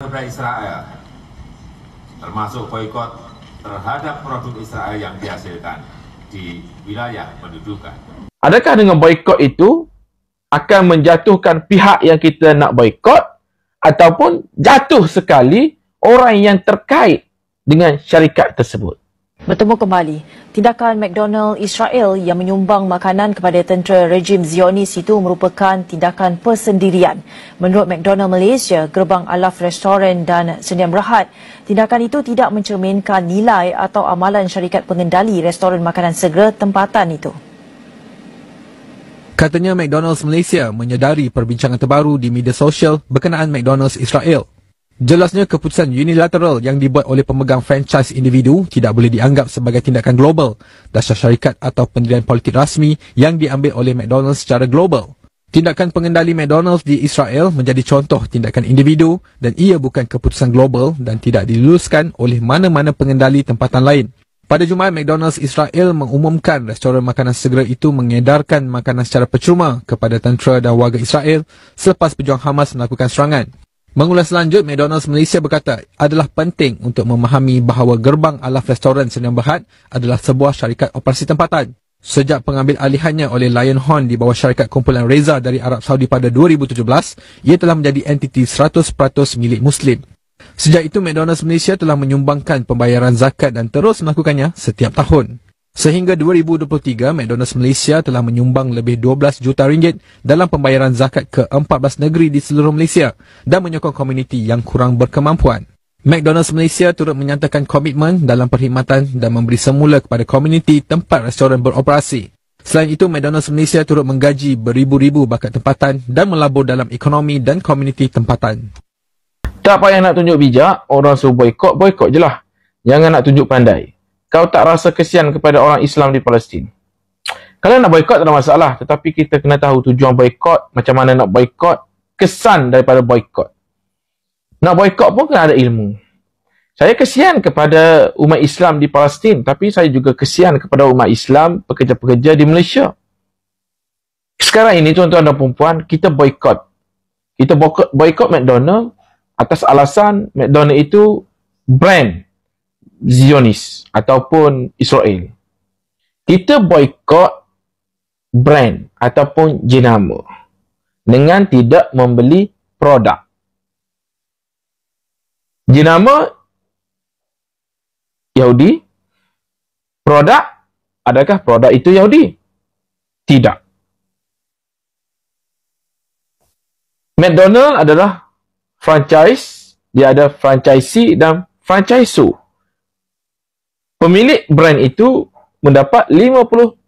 kepada Israel, termasuk boikot terhadap produk Israel yang dihasilkan di wilayah pendudukan. Adakah dengan boikot itu akan menjatuhkan pihak yang kita nak boikot ataupun jatuh sekali orang yang terkait dengan syarikat tersebut? Bertemu kembali. Tindakan McDonald Israel yang menyumbang makanan kepada tentera rejim Zionis itu merupakan tindakan persendirian. Menurut McDonald Malaysia, gerbang alaf restoran dan senyum rehat, tindakan itu tidak mencerminkan nilai atau amalan syarikat pengendali restoran makanan segera tempatan itu. Katanya McDonald's Malaysia menyedari perbincangan terbaru di media sosial berkenaan McDonald's Israel. Jelasnya keputusan unilateral yang dibuat oleh pemegang franchise individu tidak boleh dianggap sebagai tindakan global, dasar syarikat atau pendirian politik rasmi yang diambil oleh McDonald's secara global. Tindakan pengendali McDonald's di Israel menjadi contoh tindakan individu dan ia bukan keputusan global dan tidak diluluskan oleh mana-mana pengendali tempatan lain. Pada Jumaat, McDonald's Israel mengumumkan restoran makanan segera itu mengedarkan makanan secara percuma kepada tentera dan warga Israel selepas pejuang Hamas melakukan serangan. Mengulas lanjut, McDonald's Malaysia berkata adalah penting untuk memahami bahawa gerbang alaf restoran Senyum Berhad adalah sebuah syarikat operasi tempatan. Sejak pengambil alihannya oleh Lion Horn di bawah syarikat kumpulan Reza dari Arab Saudi pada 2017, ia telah menjadi entiti 100% milik Muslim. Sejak itu, McDonald's Malaysia telah menyumbangkan pembayaran zakat dan terus melakukannya setiap tahun. Sehingga 2023, McDonald's Malaysia telah menyumbang lebih 12 juta ringgit dalam pembayaran zakat ke 14 negeri di seluruh Malaysia dan menyokong komuniti yang kurang berkemampuan. McDonald's Malaysia turut menyatakan komitmen dalam perkhidmatan dan memberi semula kepada komuniti tempat restoran beroperasi. Selain itu, McDonald's Malaysia turut menggaji beribu-ribu bakat tempatan dan melabur dalam ekonomi dan komuniti tempatan. Tak payah nak tunjuk bijak, orang suruh boikot, boikot je lah. Jangan nak tunjuk pandai. Kau tak rasa kesian kepada orang Islam di Palestin? Kalau nak boikot tak ada masalah, tetapi kita kena tahu tujuan boikot, macam mana nak boikot, kesan daripada boikot. Nak boikot pun kena ada ilmu. Saya kesian kepada umat Islam di Palestin, tapi saya juga kesian kepada umat Islam, pekerja-pekerja di Malaysia. Sekarang ini tuan-tuan dan perempuan, kita boikot. Kita boikot McDonald atas alasan McDonald itu brand Zionis ataupun Israel. Kita boikot brand ataupun jenama dengan tidak membeli produk. Jenama Yahudi, produk, adakah produk itu Yahudi? Tidak. McDonald adalah franchise, dia ada franchisee dan franchisor. Pemilik brand itu mendapat 50%.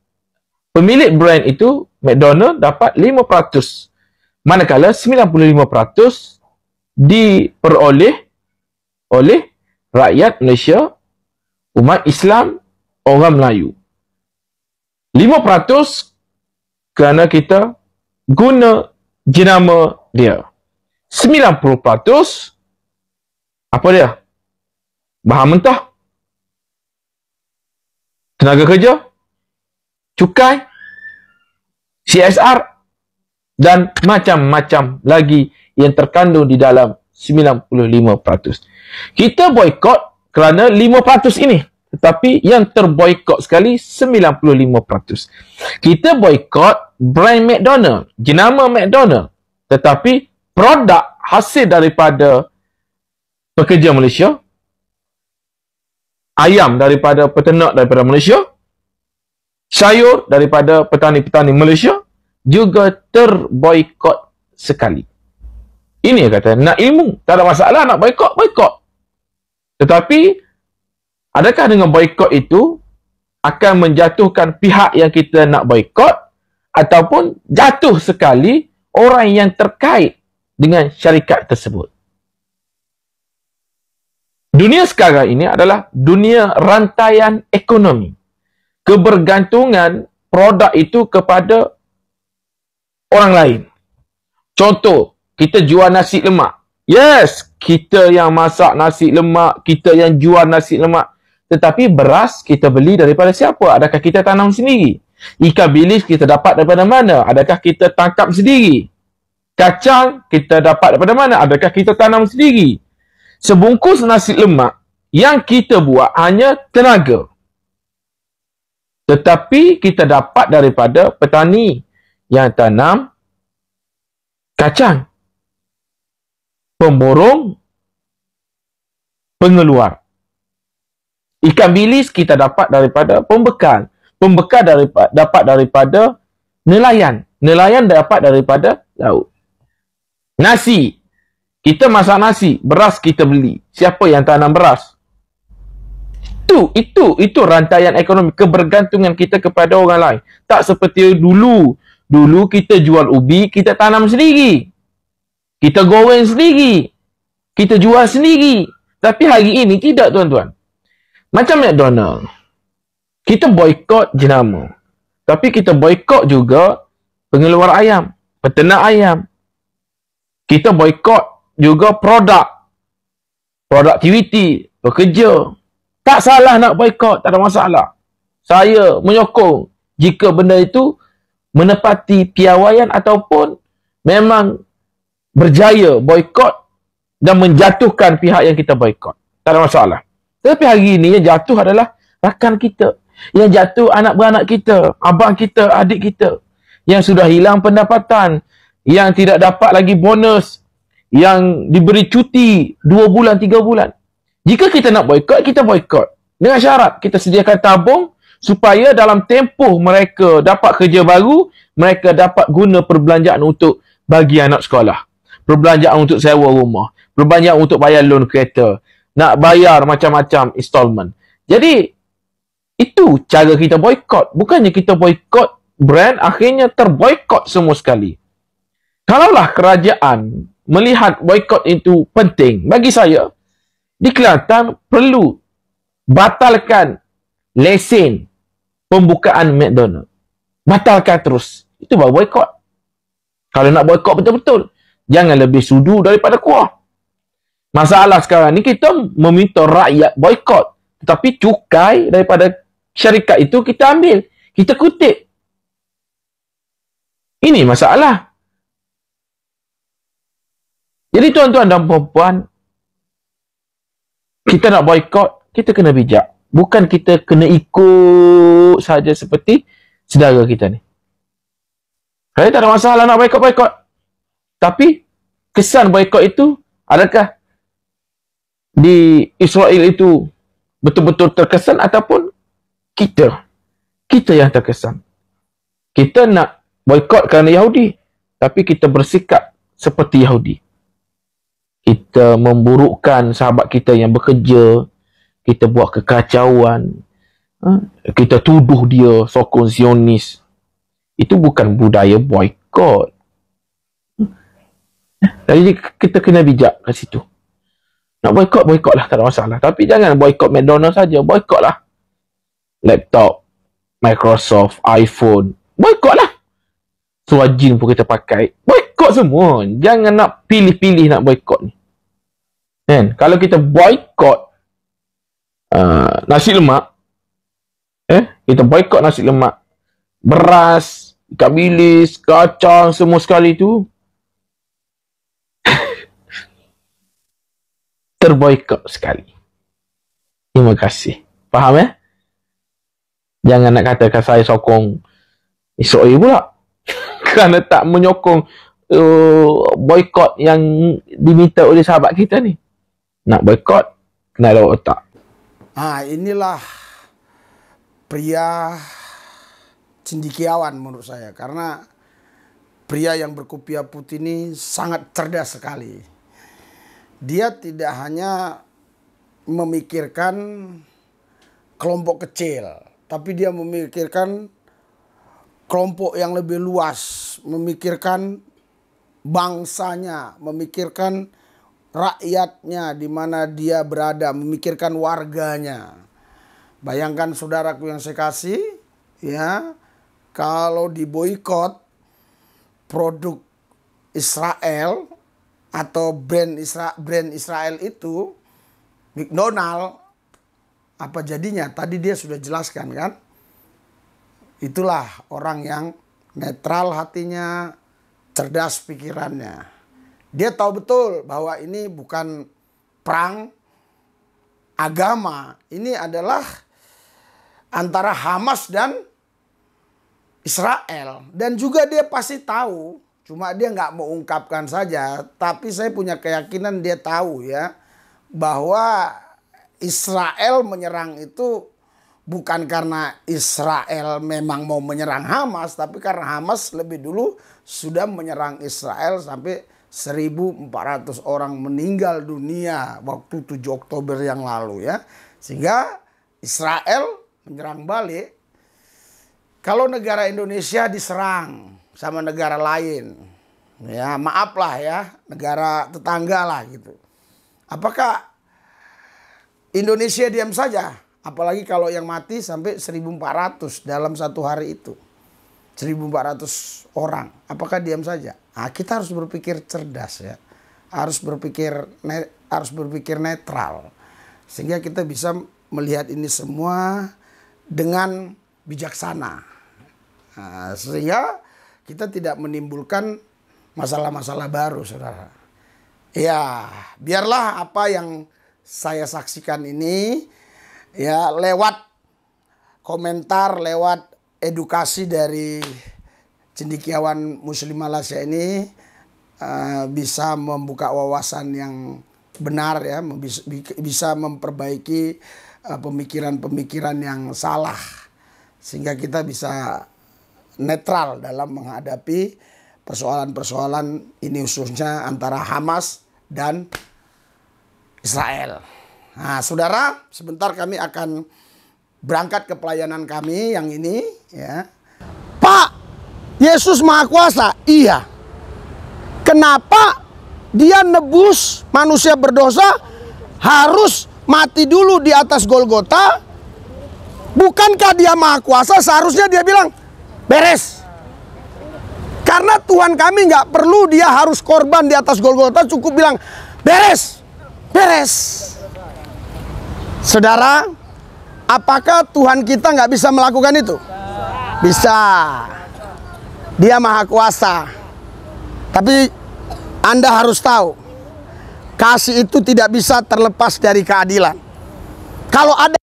Pemilik brand itu, McDonald, dapat 5%. Manakala 95% diperoleh oleh rakyat Malaysia, umat Islam, orang Melayu. 5% kerana kita guna jenama dia. 90% apa dia? Bahan mentah, tenaga kerja, cukai, CSR dan macam-macam lagi yang terkandung di dalam 95%. Kita boikot kerana 5% ini, tetapi yang terboikot sekali 95%. Kita boikot brand McDonald, jenama McDonald, tetapi produk hasil daripada pekerja Malaysia, ayam daripada peternak daripada Malaysia, sayur daripada petani-petani Malaysia juga terboikot sekali. Ini yang kata, nak ilmu, tak ada masalah nak boikot, boikot. Tetapi, adakah dengan boikot itu akan menjatuhkan pihak yang kita nak boikot ataupun jatuh sekali orang yang terkait dengan syarikat tersebut? Dunia sekarang ini adalah dunia rantaian ekonomi. Kebergantungan produk itu kepada orang lain. Contoh, kita jual nasi lemak. Yes, kita yang masak nasi lemak, kita yang jual nasi lemak. Tetapi beras kita beli daripada siapa? Adakah kita tanam sendiri? Ikan bilis kita dapat daripada mana? Adakah kita tangkap sendiri? Kacang kita dapat daripada mana? Adakah kita tanam sendiri? Sebungkus nasi lemak yang kita buat hanya tenaga. Tetapi kita dapat daripada petani yang tanam kacang, pemborong, pengeluar. Ikan bilis kita dapat daripada pembekal. Pembekal dapat daripada nelayan. Nelayan dapat daripada laut. Nasi. Kita masak nasi. Beras kita beli. Siapa yang tanam beras? Itu rantaian ekonomi. Kebergantungan kita kepada orang lain. Tak seperti dulu. Dulu kita jual ubi, kita tanam sendiri. Kita goreng sendiri. Kita jual sendiri. Tapi hari ini tidak, tuan-tuan. Macam McDonald. Kita boykot jenama. Tapi kita boykot juga pengeluar ayam, peternak ayam. Kita boykot juga produk. Productivity, bekerja. Tak salah nak boykot, tak ada masalah. Saya menyokong jika benda itu menepati piawaian ataupun memang berjaya boykot dan menjatuhkan pihak yang kita boykot. Tak ada masalah. Tapi hari ini yang jatuh adalah rakan kita. Yang jatuh anak beranak kita, abang kita, adik kita. Yang sudah hilang pendapatan. Yang tidak dapat lagi bonus. Yang diberi cuti 2 bulan, 3 bulan. Jika kita nak boykot, kita boykot. Dengan syarat kita sediakan tabung supaya dalam tempoh mereka dapat kerja baru, mereka dapat guna perbelanjaan untuk bagi anak sekolah. Perbelanjaan untuk sewa rumah. Perbelanjaan untuk bayar loan kereta. Nak bayar macam-macam installment. Jadi, itu cara kita boykot. Bukannya kita boykot brand, akhirnya terboykot semua sekali. Kalaulah kerajaan melihat boykot itu penting, bagi saya, di Kelantan perlu batalkan lesen pembukaan McDonald. Batalkan terus. Itu baru boykot. Kalau nak boykot betul-betul, jangan lebih sudu daripada kuah. Masalah sekarang ni kita meminta rakyat boykot. Tetapi cukai daripada syarikat itu kita ambil. Kita kutip. Ini masalah. Jadi tuan-tuan dan puan-puan, kita nak boykot, kita kena bijak. Bukan kita kena ikut saja seperti saudara kita ni. Saya tak ada masalah nak boykot-boykot. Tapi kesan boykot itu, adakah di Israel itu betul-betul terkesan ataupun kita yang terkesan? Kita nak boykot kerana Yahudi, tapi kita bersikap seperti Yahudi. Kita memburukkan sahabat kita yang bekerja, kita buat kekacauan, kita tuduh dia sokong Zionis. Itu bukan budaya boykot. Jadi kita kena bijak kat situ. Nak boykot, boykotlah, tak ada masalah. Tapi jangan boykot McDonald saja, boykotlah laptop, Microsoft, iPhone, boykotlah. Suajin pun kita pakai, boykot semua. Jangan nak pilih-pilih nak boykot ni. Kan? Kalau kita boykot nasi lemak, kita boykot nasi lemak, beras, ikan bilis, kacang, semua sekali tu terboykot sekali. Terima kasih. Faham? Jangan nak katakan saya sokong Israel pula. Kerana tak menyokong boykot yang diminta oleh sahabat kita ni. Nak boykot, kena ada otak. Inilah pria cendekiawan menurut saya. Karena pria yang berkopiah putih ini sangat cerdas sekali. Dia tidak hanya memikirkan kelompok kecil, tapi dia memikirkan kelompok yang lebih luas, memikirkan bangsanya, memikirkan rakyatnya di mana dia berada, memikirkan warganya. Bayangkan saudaraku yang saya kasih, ya, kalau diboikot produk Israel atau brand Israel itu, McDonald, apa jadinya? Tadi dia sudah jelaskan kan? Itulah orang yang netral hatinya, cerdas pikirannya. Dia tahu betul bahwa ini bukan perang agama. Ini adalah antara Hamas dan Israel. Dan juga dia pasti tahu, cuma dia nggak mau ungkapkan saja. Tapi saya punya keyakinan dia tahu ya, bahwa Israel menyerang itu bukan karena Israel memang mau menyerang Hamas, tapi karena Hamas lebih dulu sudah menyerang Israel sampai 1.400 orang meninggal dunia waktu 7 Oktober yang lalu ya. Sehingga Israel menyerang balik. Kalau negara Indonesia diserang sama negara lain, ya maaflah ya, negara tetangga lah gitu. Apakah Indonesia diam saja? Apalagi kalau yang mati sampai 1.400 dalam satu hari itu. 1.400 orang. Apakah diam saja? Nah, kita harus berpikir cerdas ya. Harus berpikir netral. Sehingga kita bisa melihat ini semua dengan bijaksana. Nah, sehingga kita tidak menimbulkan masalah-masalah baru, saudara. Ya, biarlah apa yang saya saksikan ini ya lewat komentar, lewat edukasi dari cendekiawan Muslim Malaysia ini bisa membuka wawasan yang benar ya, bisa memperbaiki pemikiran-pemikiran yang salah sehingga kita bisa netral dalam menghadapi persoalan-persoalan ini khususnya antara Hamas dan Israel. Nah, saudara, sebentar kami akan berangkat ke pelayanan kami yang ini ya. Pak, Yesus Maha Kuasa. Iya. Kenapa dia nebus manusia berdosa harus mati dulu di atas Golgota? Bukankah dia Maha Kuasa? Seharusnya dia bilang beres. Karena Tuhan kami nggak perlu dia harus korban di atas Golgota, cukup bilang beres, beres. Saudara, apakah Tuhan kita nggak bisa melakukan itu? Bisa. Dia Maha Kuasa. Tapi Anda harus tahu, kasih itu tidak bisa terlepas dari keadilan. Kalau ada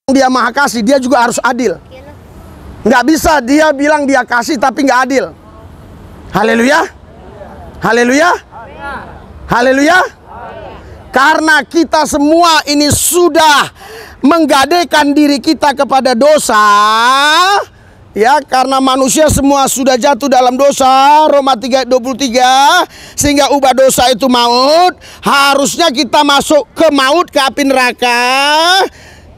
dia Maha Kasih, dia juga harus adil. Nggak bisa dia bilang dia kasih tapi nggak adil. Haleluya. Haleluya. Haleluya. Karena kita semua ini sudah menggadaikan diri kita kepada dosa. Ya, karena manusia semua sudah jatuh dalam dosa. Roma 3:23. Sehingga ubah dosa itu maut. Harusnya kita masuk ke maut, ke api neraka.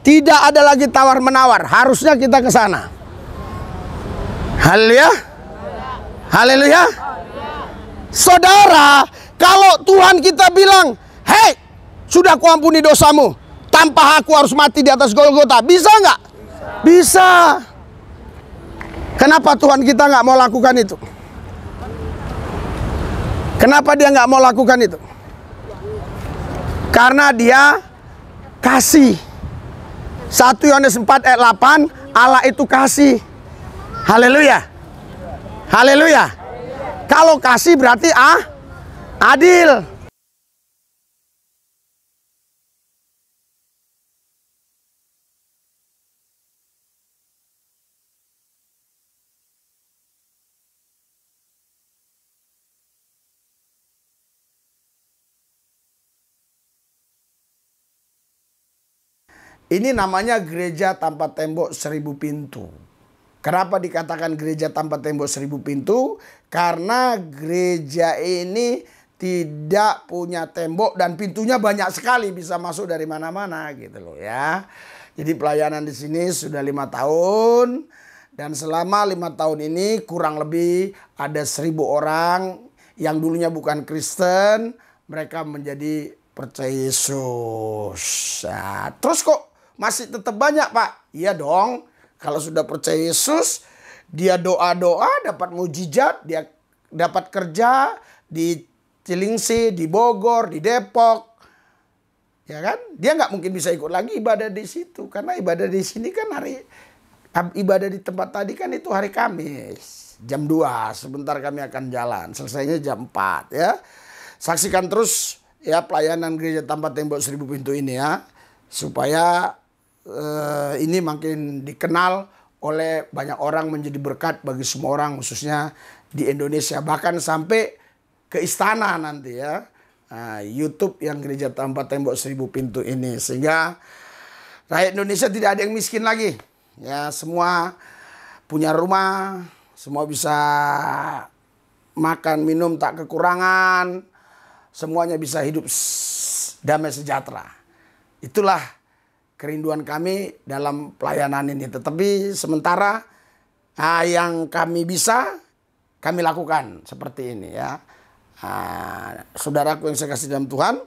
Tidak ada lagi tawar-menawar. Harusnya kita ke sana. Haleluya. Haleluya. Saudara, kalau Tuhan kita bilang, hei, sudah kuampuni dosamu, tanpa aku harus mati di atas Golgota, bisa nggak? Bisa. Kenapa Tuhan kita nggak mau lakukan itu? Kenapa dia nggak mau lakukan itu? Karena dia kasih. 1 Yohanes 4 ayat 8, Allah itu kasih. Haleluya. Haleluya. Kalau kasih berarti adil. Ini namanya gereja tanpa tembok 1000 pintu. Kenapa dikatakan gereja tanpa tembok 1000 pintu? Karena gereja ini tidak punya tembok dan pintunya banyak sekali, bisa masuk dari mana-mana gitu loh ya. Jadi pelayanan di sini sudah 5 tahun dan selama 5 tahun ini kurang lebih ada 1000 orang yang dulunya bukan Kristen, mereka menjadi percaya Yesus. Nah, terus kok masih tetap banyak, Pak? Iya dong. Kalau sudah percaya Yesus, dia doa-doa, dapat mujizat, dia dapat kerja di Cilingsi, di Bogor, di Depok. Ya kan? Dia nggak mungkin bisa ikut lagi ibadah di situ. Karena ibadah di sini kan ibadah di tempat tadi kan itu hari Kamis. Jam 2, sebentar kami akan jalan. Selesainya jam 4 ya. Saksikan terus ya pelayanan gereja tanpa tembok 1000 pintu ini ya, supaya ini makin dikenal oleh banyak orang, menjadi berkat bagi semua orang, khususnya di Indonesia, bahkan sampai ke istana nanti ya. YouTube yang gereja tanpa tembok 1000 pintu ini, sehingga rakyat Indonesia tidak ada yang miskin lagi ya, semua punya rumah, semua bisa makan minum tak kekurangan, semuanya bisa hidup damai sejahtera. Itulah kerinduan kami dalam pelayanan ini. Tetapi sementara yang kami bisa kami lakukan seperti ini ya. Saudaraku yang saya kasih dalam Tuhan,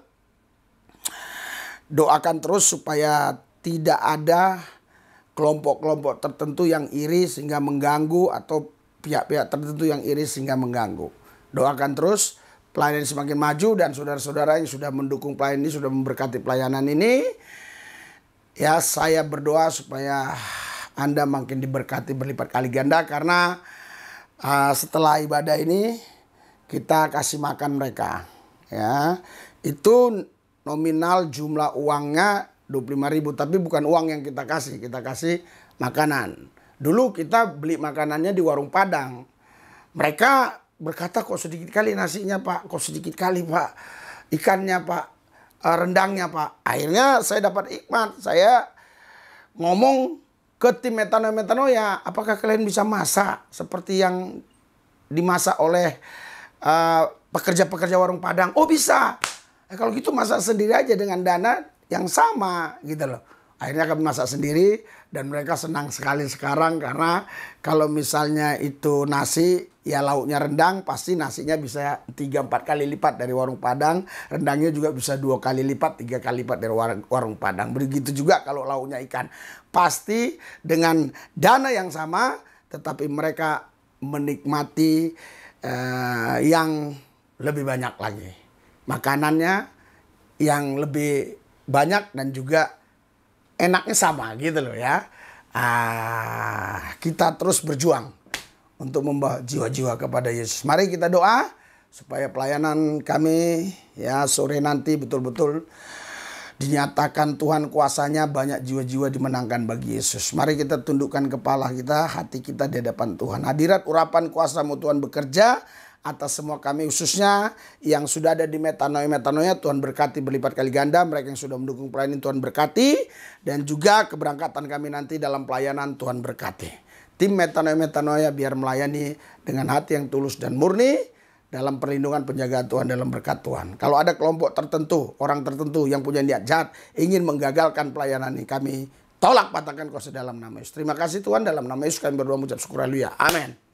doakan terus supaya tidak ada kelompok-kelompok tertentu yang iri sehingga mengganggu, atau pihak-pihak tertentu yang iri sehingga mengganggu. Doakan terus pelayanan semakin maju, dan saudara-saudara yang sudah mendukung pelayanan ini, sudah memberkati pelayanan ini. Ya, saya berdoa supaya Anda makin diberkati berlipat kali ganda, karena setelah ibadah ini kita kasih makan mereka. Ya, itu nominal jumlah uangnya 25.000, tapi bukan uang yang kita kasih makanan. Dulu kita beli makanannya di warung Padang. Mereka berkata, kok sedikit kali nasinya Pak, kok sedikit kali Pak ikannya Pak, rendangnya Pak. Akhirnya saya dapat hikmat, saya ngomong ke tim metanoia, apakah kalian bisa masak seperti yang dimasak oleh pekerja-pekerja warung Padang? Oh bisa. Kalau gitu masak sendiri aja dengan dana yang sama gitu loh. Akhirnya kami masak sendiri, dan mereka senang sekali sekarang, karena kalau misalnya itu nasi ya lauknya rendang, pasti nasinya bisa 3-4 kali lipat dari warung Padang, rendangnya juga bisa 2 kali lipat, 3 kali lipat dari warung Padang. Begitu juga kalau lauknya ikan, pasti dengan dana yang sama, tetapi mereka menikmati yang lebih banyak lagi, makanannya yang lebih banyak dan juga enaknya sama gitu loh ya. Kita terus berjuang untuk membawa jiwa-jiwa kepada Yesus. Mari kita doa supaya pelayanan kami ya sore nanti betul-betul dinyatakan Tuhan kuasanya, banyak jiwa-jiwa dimenangkan bagi Yesus. Mari kita tundukkan kepala kita, hati kita di hadapan Tuhan. Hadirat urapan kuasa-Mu Tuhan bekerja atas semua kami, khususnya yang sudah ada di metanoia. Tuhan berkati berlipat kali ganda. Mereka yang sudah mendukung pelayanan, Tuhan berkati. Dan juga keberangkatan kami nanti dalam pelayanan, Tuhan berkati. Tim metanoia biar melayani dengan hati yang tulus dan murni, dalam perlindungan penjagaan Tuhan, dalam berkat Tuhan. Kalau ada kelompok tertentu, orang tertentu yang punya niat jahat, ingin menggagalkan pelayanan ini, kami tolak, patahkan kuasa dalam nama Yesus. Terima kasih Tuhan, dalam nama Yesus kami berdoa mengucap syukur, haleluya, amin.